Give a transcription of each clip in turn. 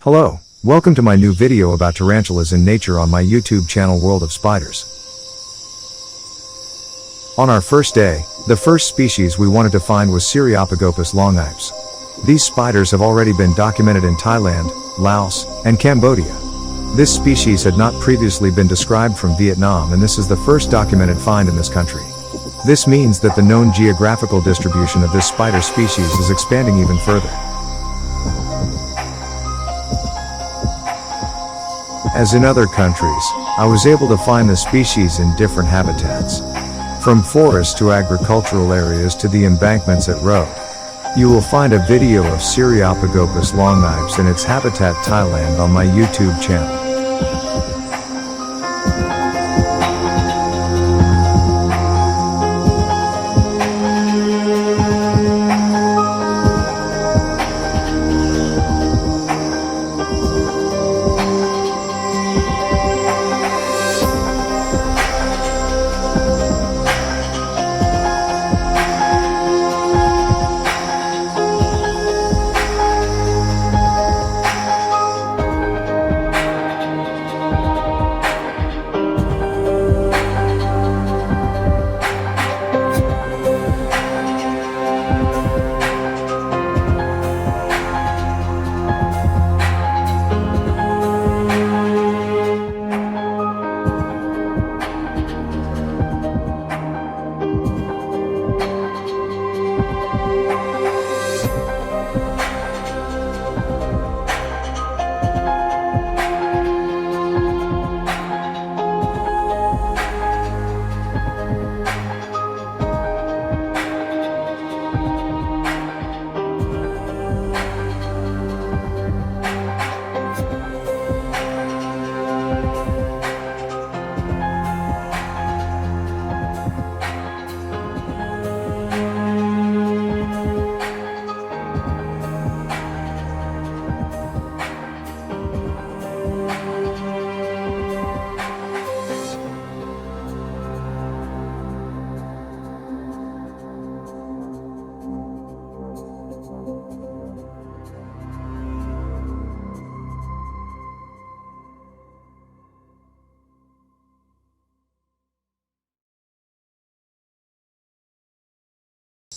Hello, welcome to my new video about tarantulas in nature on my YouTube channel World of Spiders. On our first day, the first species we wanted to find was Cyriopagopus longipes. These spiders have already been documented in Thailand, Laos, and Cambodia. This species had not previously been described from Vietnam, and this is the first documented find in this country. This means that the known geographical distribution of this spider species is expanding even further. As in other countries, I was able to find the species in different habitats. From forests to agricultural areas to the embankments at road. You will find a video of Cyriopagopus longipes in its habitat Thailand on my YouTube channel.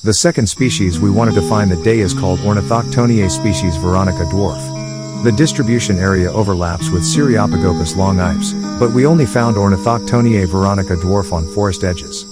The second species we wanted to find that day is called Ornithoctoninae species Veronica dwarf. The distribution area overlaps with Cyriopagopus longipes, but we only found Ornithoctoninae Veronica dwarf on forest edges.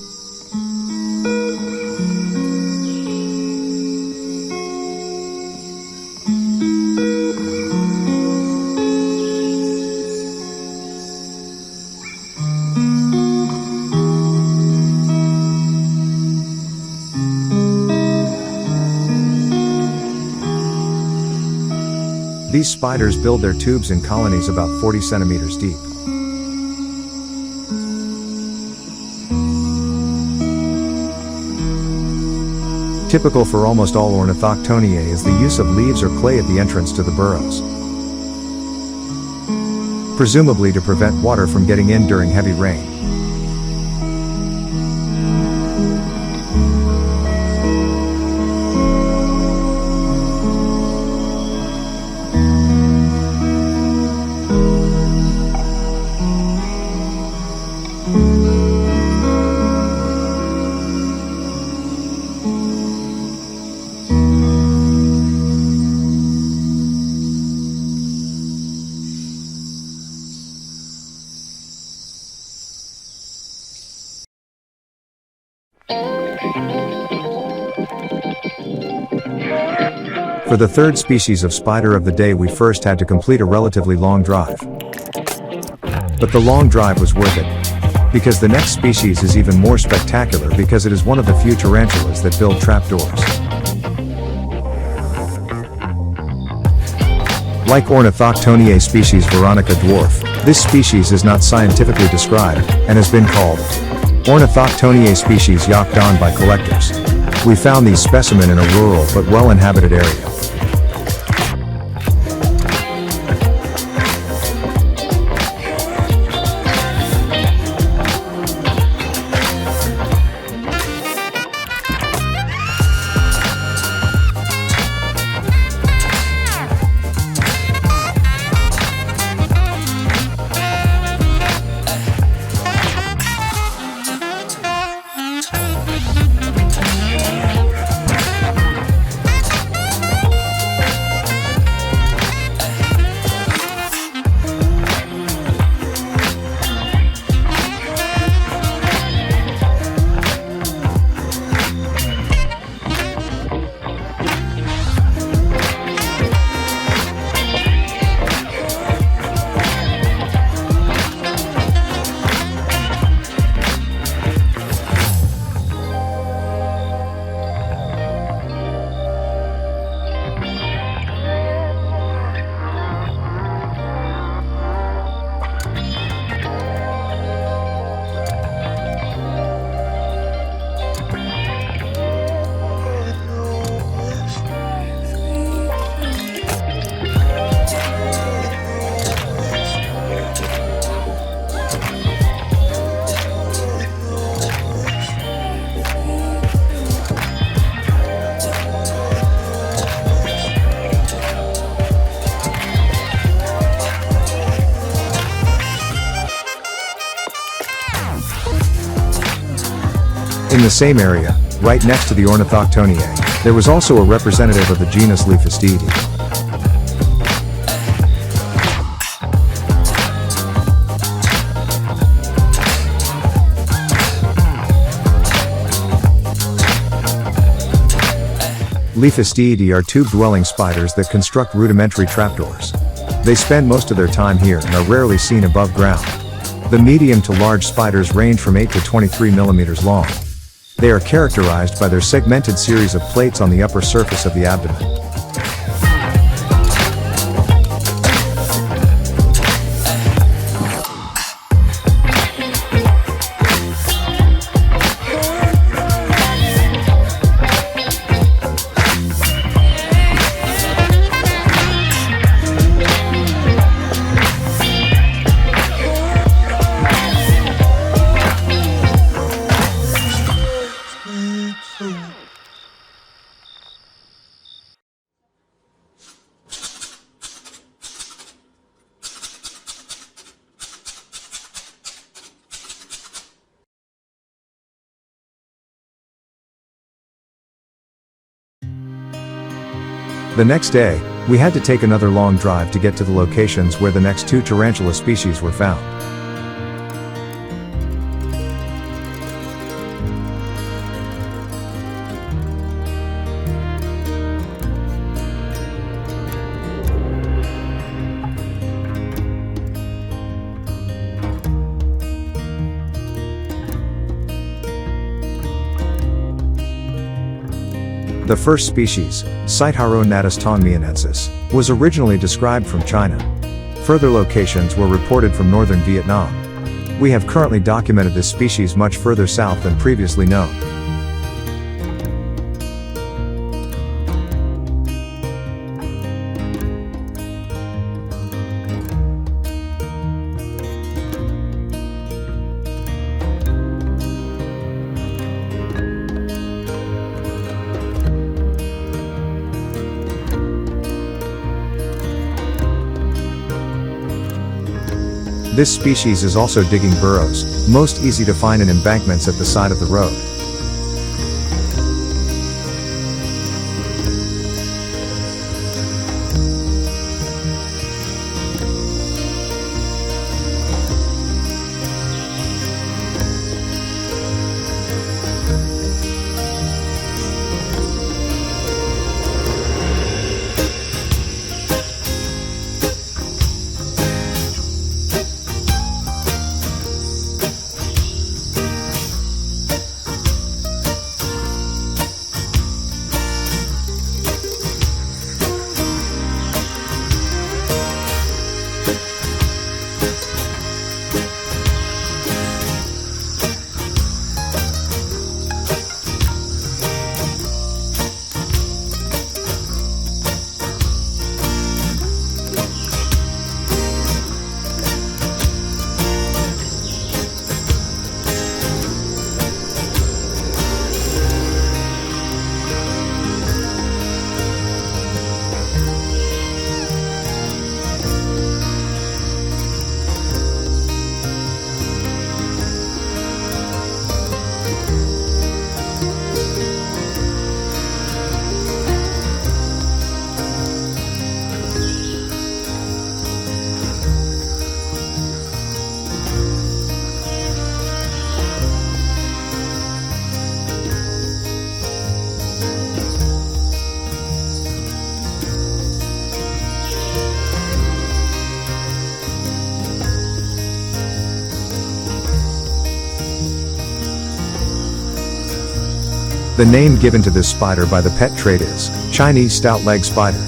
These spiders build their tubes in colonies about 40 centimeters deep. Typical for almost all Ornithoctoninae is the use of leaves or clay at the entrance to the burrows, presumably to prevent water from getting in during heavy rain. For the third species of spider of the day, we first had to complete a relatively long drive. But the long drive was worth it, because the next species is even more spectacular because it is one of the few tarantulas that build trapdoors. Like Ornithoctoninae species Veronica dwarf, this species is not scientifically described, and has been called Ornithoctoninae species Yok Don by collectors. We found these specimens in a rural but well-inhabited area. In the same area, right next to the Ornithoctoninae, there was also a representative of the genus Lephistiidae. Lephistiidae are tube-dwelling spiders that construct rudimentary trapdoors. They spend most of their time here and are rarely seen above ground. The medium to large spiders range from 8 to 23 millimeters long. They are characterized by their segmented series of plates on the upper surface of the abdomen. The next day, we had to take another long drive to get to the locations where the next two tarantula species were found. The first species, Citharognathus tongmianensis, was originally described from China. Further locations were reported from northern Vietnam. We have currently documented this species much further south than previously known. This species is also digging burrows, most easy to find in embankments at the side of the road. The name given to this spider by the pet trade is Chinese stout-leg spider.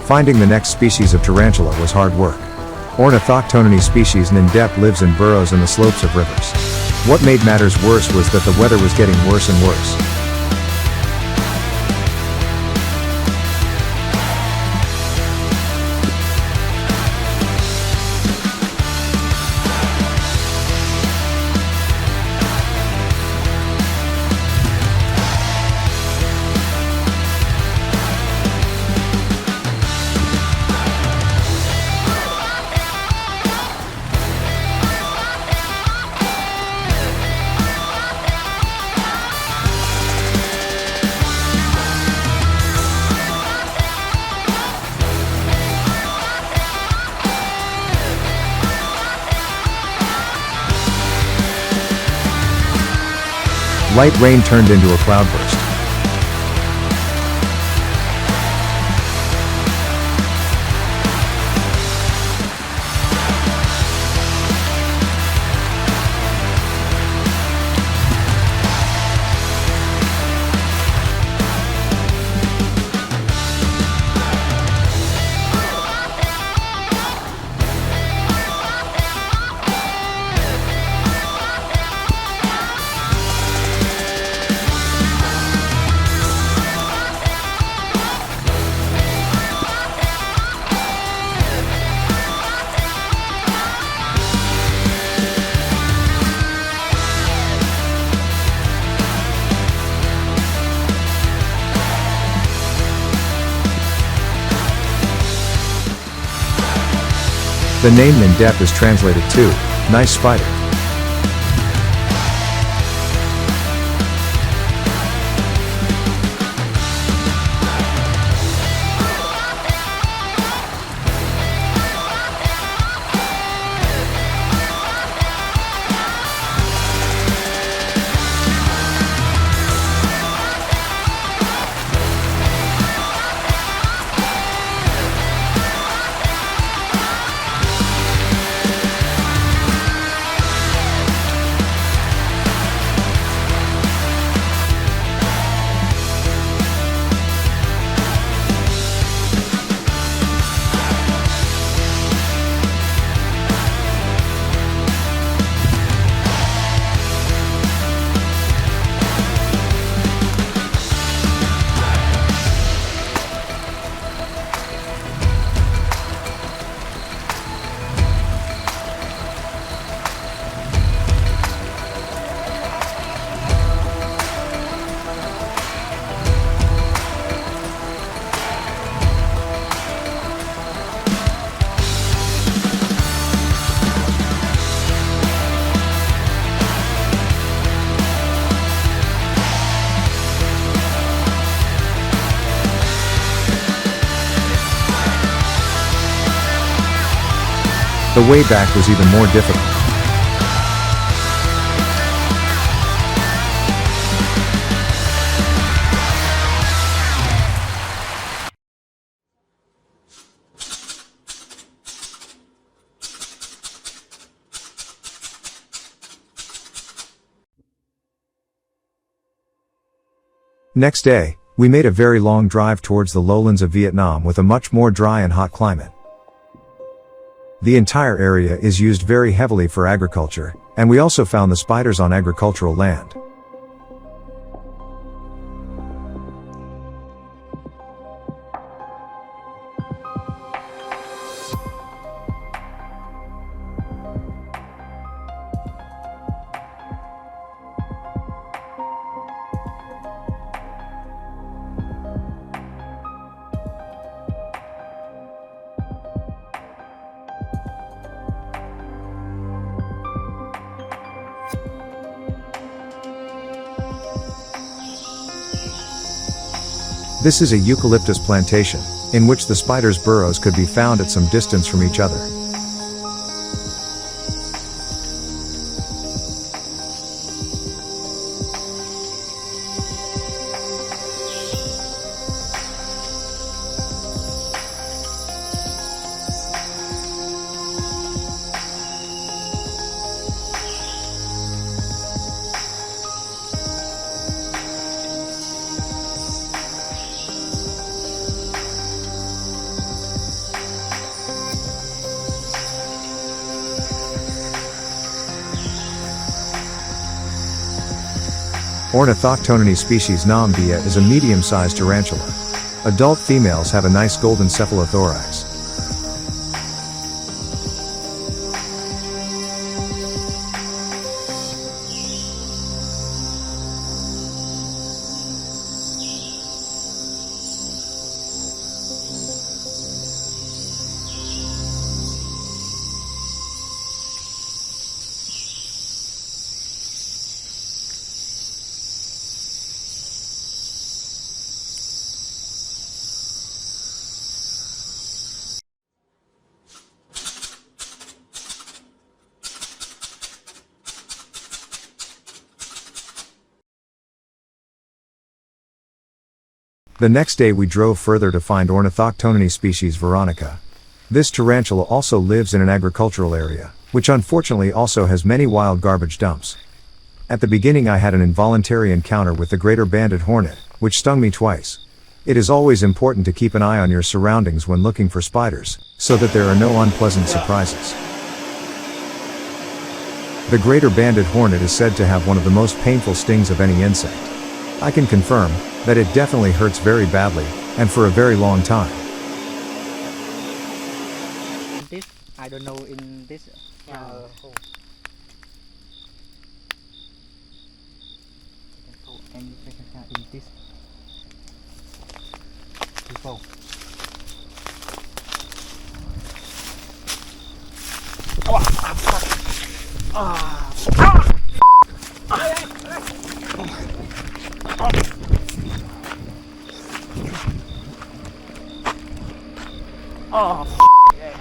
Finding the next species of tarantula was hard work. Ornithoctoninae species Nhen Dep lives in burrows in the slopes of rivers. What made matters worse was that the weather was getting worse and worse. Light rain turned into a cloudburst. The name Nhen Dep is translated to, nice spider. The way back was even more difficult. Next day, we made a very long drive towards the lowlands of Vietnam with a much more dry and hot climate. The entire area is used very heavily for agriculture, and we also found the spiders on agricultural land. This is a eucalyptus plantation, in which the spiders' burrows could be found at some distance from each other. Ornithoctoninae species Nhen Dep is a medium-sized tarantula. Adult females have a nice golden cephalothorax. The next day we drove further to find Ornithoctoninae species Veronica. This tarantula also lives in an agricultural area, which unfortunately also has many wild garbage dumps. At the beginning I had an involuntary encounter with the greater banded hornet, which stung me twice. It is always important to keep an eye on your surroundings when looking for spiders, so that there are no unpleasant surprises. The greater banded hornet is said to have one of the most painful stings of any insect. I can confirm that it definitely hurts very badly, and for a very long time. This, I don't know in this hole. And in this before. Oh, yeah.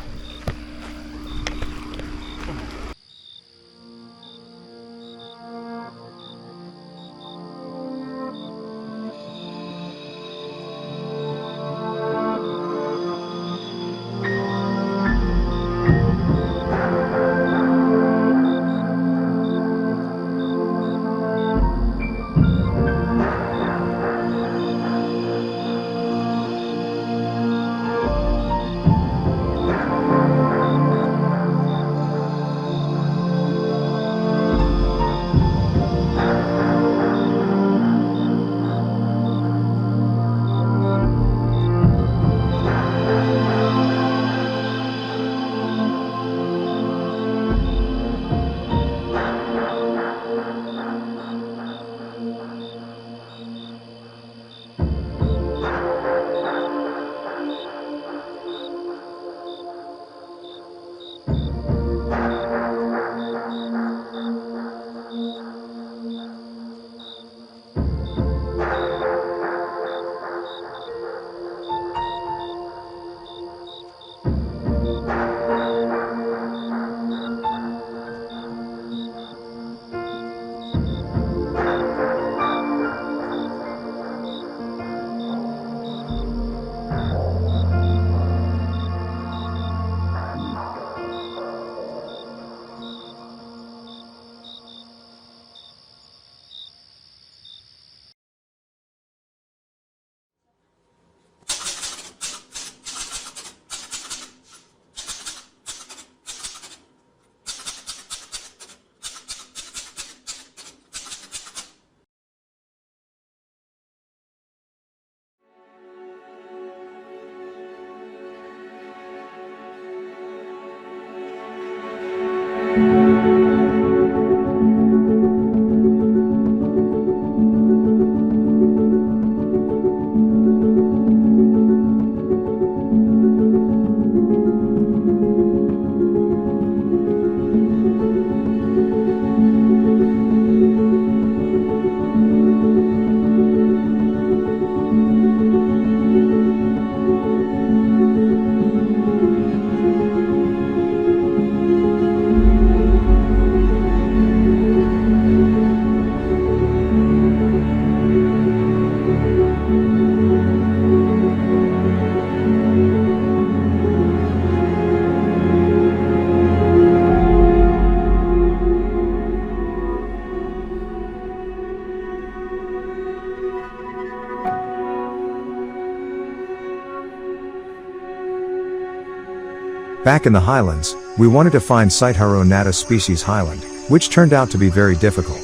Back in the Highlands, we wanted to find Citharognathus species Highland, which turned out to be very difficult.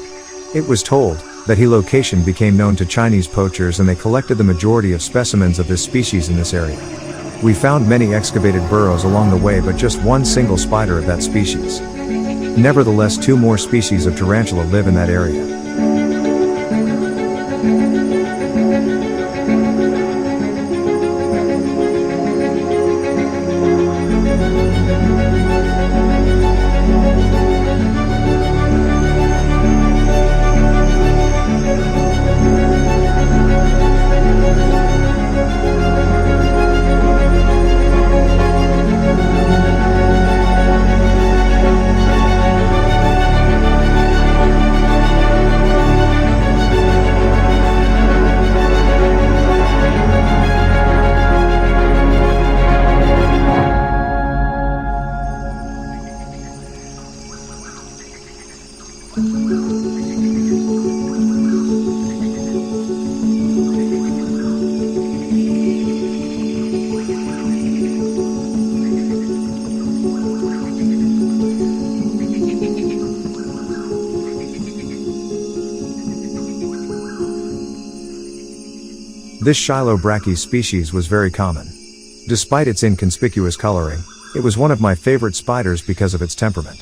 It was told That location became known to Chinese poachers and they collected the majority of specimens of this species in this area. We found many excavated burrows along the way but just one single spider of that species. Nevertheless, 2 more species of tarantula live in that area. This Chilobrachys species was very common. Despite its inconspicuous coloring, it was one of my favorite spiders because of its temperament.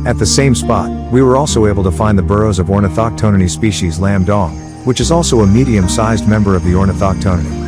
At the same spot, we were also able to find the burrows of Ornithoctoninae species Lam Dong, which is also a medium-sized member of the Ornithoctoninae.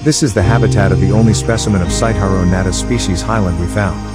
This is the habitat of the only specimen of Citharognathus species Highland we found.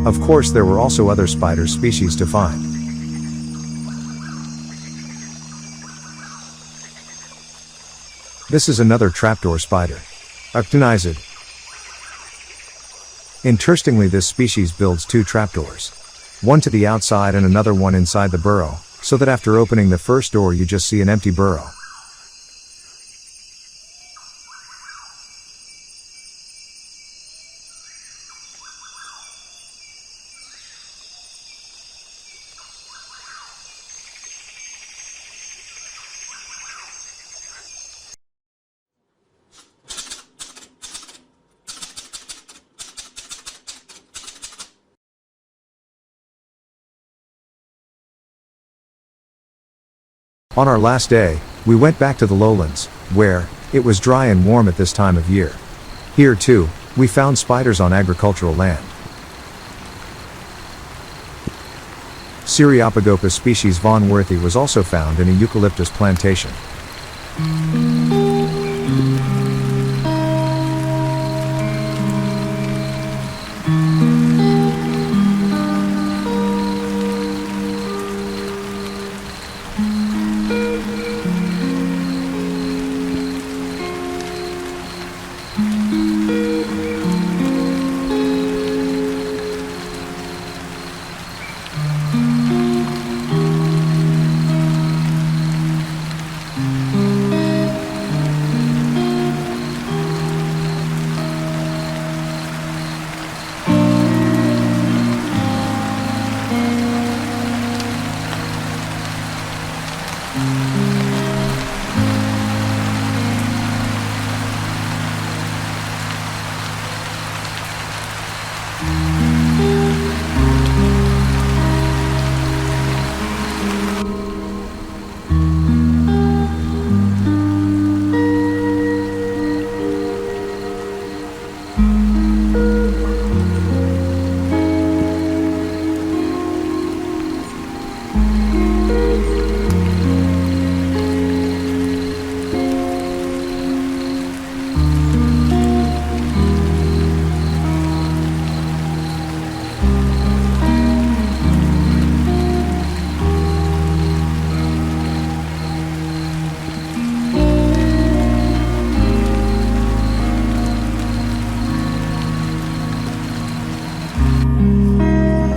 Of course, there were also other spider species to find. This is another trapdoor spider. Octonized. Interestingly, this species builds two trapdoors. One to the outside and another one inside the burrow, so that after opening the first door you just see an empty burrow. On our last day, we went back to the lowlands, where it was dry and warm at this time of year. Here too, we found spiders on agricultural land. Cyriopagopus species vonwirthi was also found in a eucalyptus plantation.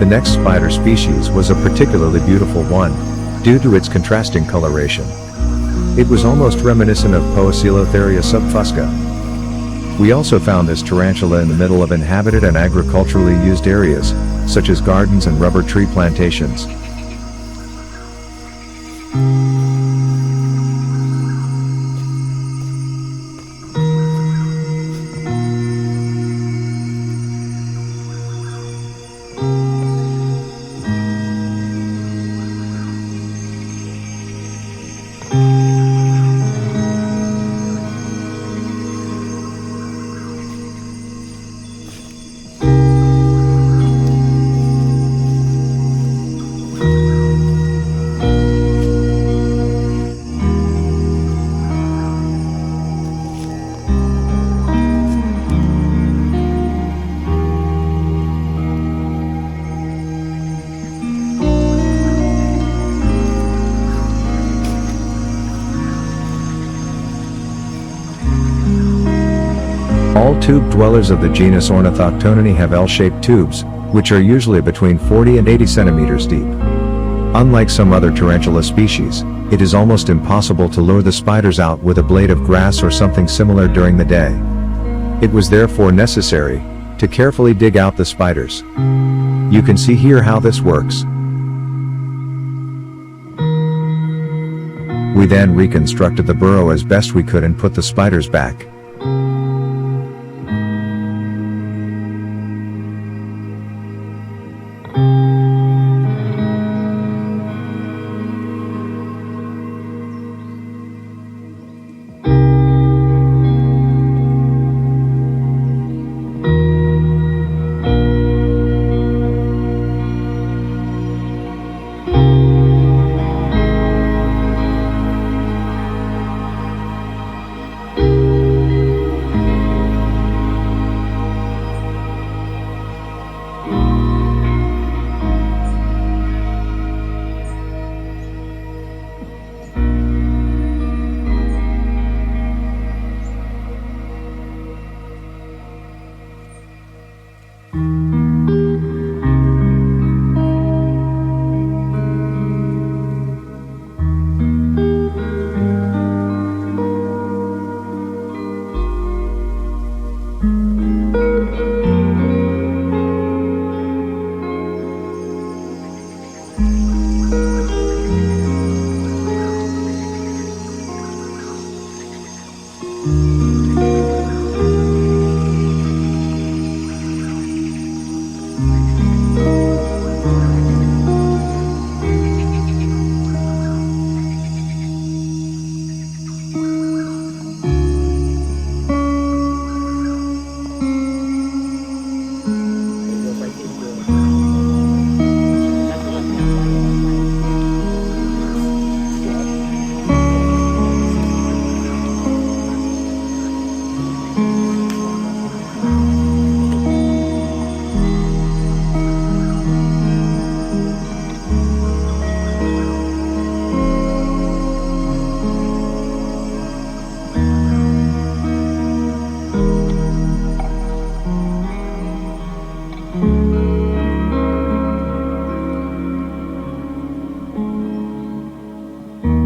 The next spider species was a particularly beautiful one, due to its contrasting coloration. It was almost reminiscent of Poecilotheria subfusca. We also found this tarantula in the middle of inhabited and agriculturally used areas, such as gardens and rubber tree plantations. All tube dwellers of the genus Ornithoctoninae have L-shaped tubes, which are usually between 40 and 80 centimeters deep. Unlike some other tarantula species, it is almost impossible to lure the spiders out with a blade of grass or something similar during the day. It was therefore necessary to carefully dig out the spiders. You can see here how this works. We then reconstructed the burrow as best we could and put the spiders back.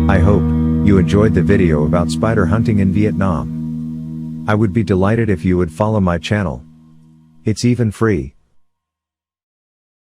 I hope you enjoyed the video about spider hunting in Vietnam. I would be delighted if you would follow my channel. It's even free.